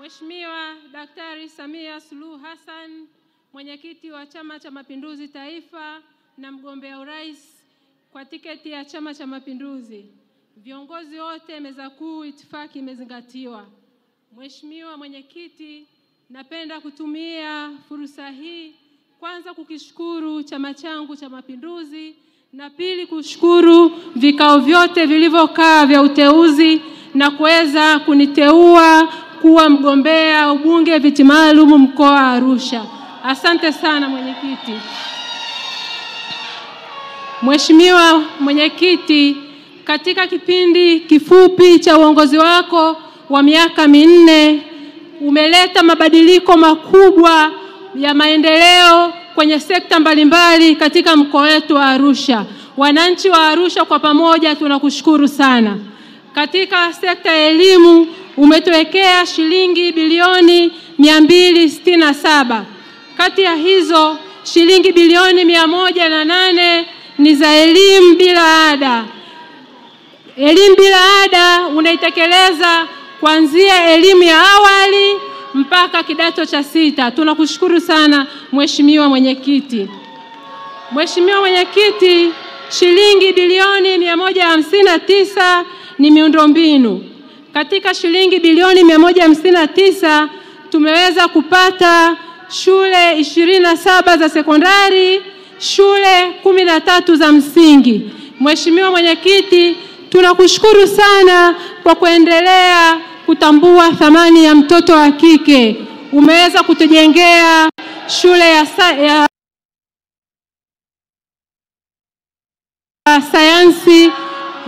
Mheshimiwa Daktari Samia Suluhu Hassan, mwenyekiti wa Chama cha Mapinduzi Taifa na mgombea urais kwa tiketi ya Chama cha Mapinduzi. Viongozi wote meza kuu, itifaki imezingatiwa. Mheshimiwa mwenyekiti, napenda kutumia fursa hii kwanza kukishukuru chama changu cha Mapinduzi, na pili kushukuru vikao vyote vilivyokaa vya uteuzi na kuweza kuniteua kuwa mgombea ubunge viti maalum mkoa wa Arusha. Asante sana mwenyekiti. Mheshimiwa mwenyekiti, katika kipindi kifupi cha uongozi wako wa miaka 4 umeleta mabadiliko makubwa ya maendeleo kwenye sekta mbalimbali katika mkoa wetu wa Arusha. Wananchi wa Arusha kwa pamoja tunakushukuru sana. Katika sekta ya elimu umetuwekea shilingi bilioni 267. Kati ya hizo shilingi bilioni 108 ni za elimu bila ada. Elimu bila ada unaitekeleza kuanzia elimu ya awali mpaka kidato cha 6. Tunakushukuru sana Mheshimiwa mwenyekiti. Mheshimiwa mwenyekiti, shilingi bilioni 159 ni miundombinu. Katika shilingi bilioni 159 tumeweza kupata shule 27 za sekondari, shule 13 za msingi. Mheshimiwa mwenyekiti, tunakushukuru sana kwa kuendelea kutambua thamani ya mtoto wa kike. Umeweza kutujengea shule ya sayansi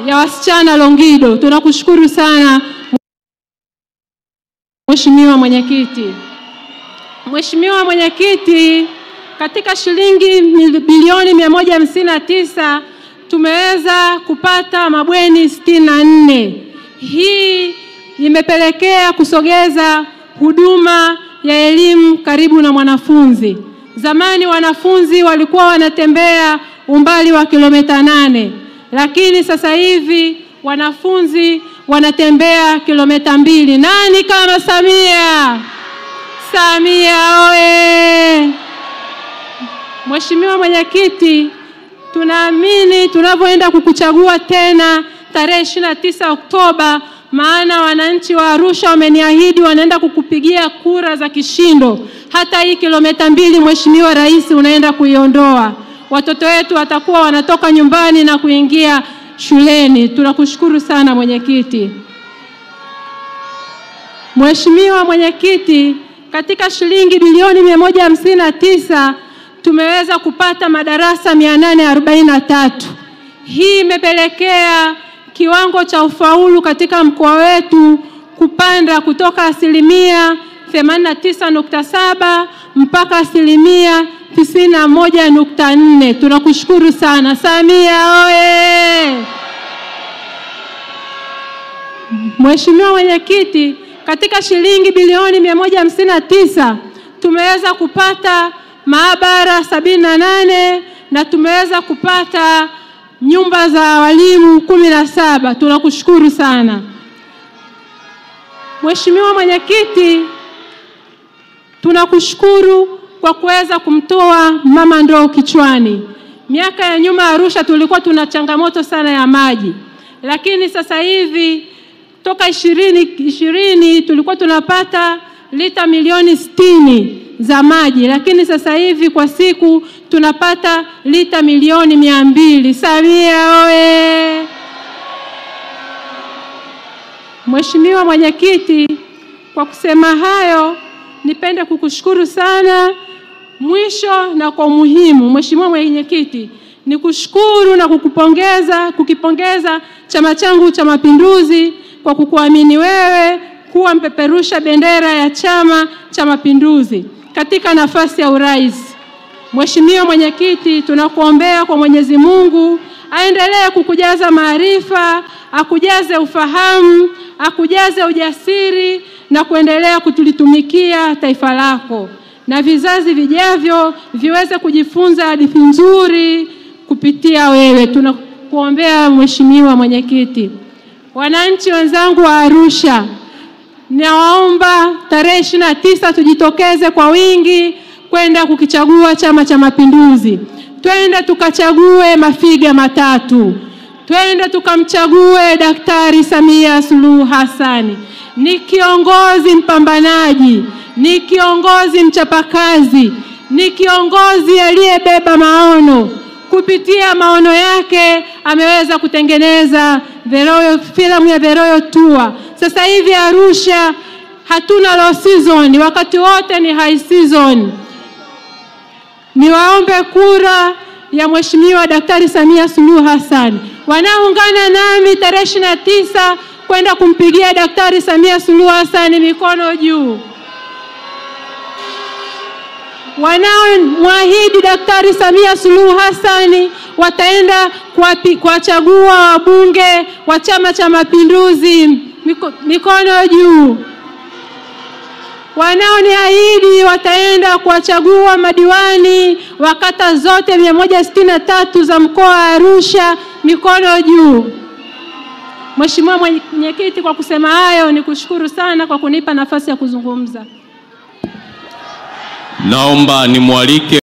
ya wasichana Longido. Tunakushukuru sana Mheshimiwa mwenyekiti. Mheshimiwa mwenyekiti, katika shilingi bilioni 159 tumeweza kupata mabweni 64. Hii imepelekea kusogeza huduma ya elimu karibu na mwanafunzi. Zamani wanafunzi walikuwa wanatembea umbali wa kilomita 8, lakini sasa hivi wanafunzi wanatembea kilomita 2. Nani kama Samia? Samia oye! Mheshimiwa mwenyekiti, tunaamini tunavyoenda kukuchagua tena tarehe 29 Oktoba, maana wananchi wa Arusha wameniahidi wanaenda kukupigia kura za kishindo. Hata hii kilomita 2 Mheshimiwa Rais unaenda kuiondoa. Watoto wetu watakuwa wanatoka nyumbani na kuingia shuleni. Tunakushukuru sana mwenyekiti. Mheshimiwa mwenyekiti, katika shilingi bilioni 159 tumeweza kupata madarasa 843. Hii imepelekea kiwango cha ufaulu katika mkoa wetu kupanda kutoka 89.7 mpaka 91.4. Tunakushukuru sana. Samia oye! Mheshimiwa mwenyekiti, katika shilingi bilioni 159 tumeweza kupata maabara 78 na tumeweza kupata nyumba za walimu 17. Tunakushukuru sana. Mheshimiwa mwenyekiti, tunakushukuru kwa kuweza kumtoa mama ndoo kichwani. Miaka ya nyuma Arusha tulikuwa tuna changamoto sana ya maji. Lakini sasa hivi toka 2020 tulikuwa tunapata lita milioni 60 za maji, lakini sasa hivi kwa siku tunapata lita milioni 200. Samia oye! Mheshimiwa mwenyekiti, kwa kusema hayo nipende kukushukuru sana. Mwisho na kwa muhimu, Mheshimiwa mwenyekiti, ni kushukuru na kukipongeza chama changu cha Mapinduzi kwa kukuamini wewe kuwa mpeperusha bendera ya Chama cha Mapinduzi katika nafasi ya urais. Mheshimiwa mwenyekiti, tunakuombea kwa Mwenyezi Mungu aendelee kukujaza maarifa, akujaze ufahamu, akujaze ujasiri na kuendelea kutulitumikia taifa lako, na vizazi vijavyo viweze kujifunza hadithi nzuri kupitia wewe. Tunakuombea Mheshimiwa mwenyekiti. Wananchi wenzangu wa Arusha, nawaomba tarehe 29 tujitokeze kwa wingi kwenda kukichagua Chama cha Mapinduzi. Twende tukachague mafiga matatu. Twende tukamchague Daktari Samia Suluhu Hassan. Ni kiongozi mpambanaji, ni kiongozi mchapakazi, ni kiongozi aliyebeba maono. Kupitia maono yake ameweza kutengeneza filamu ya The Royal Tour. Sasa hivi Arusha hatuna low season, wakati wote ni high season. Niwaombe kura ya Mheshimiwa Daktari Samia Suluhu Hassan. Wanaungana nami tarehe 29 kwenda kumpigia Daktari Samia Suluhu Hassan, mikono juu. Wanaomwahidi Daktari Samia Suluhu Hassan wataenda kuwachagua wabunge wa Chama cha Mapinduzi, mikono juu. Wanaoniahidi wataenda kuwachagua madiwani wa kata zote 163 za mkoa wa Arusha, mikono juu. Mheshimiwa Mwenyekiti, kwa kusema hayo nikushukuru sana kwa kunipa nafasi ya kuzungumza. Naomba nimwalike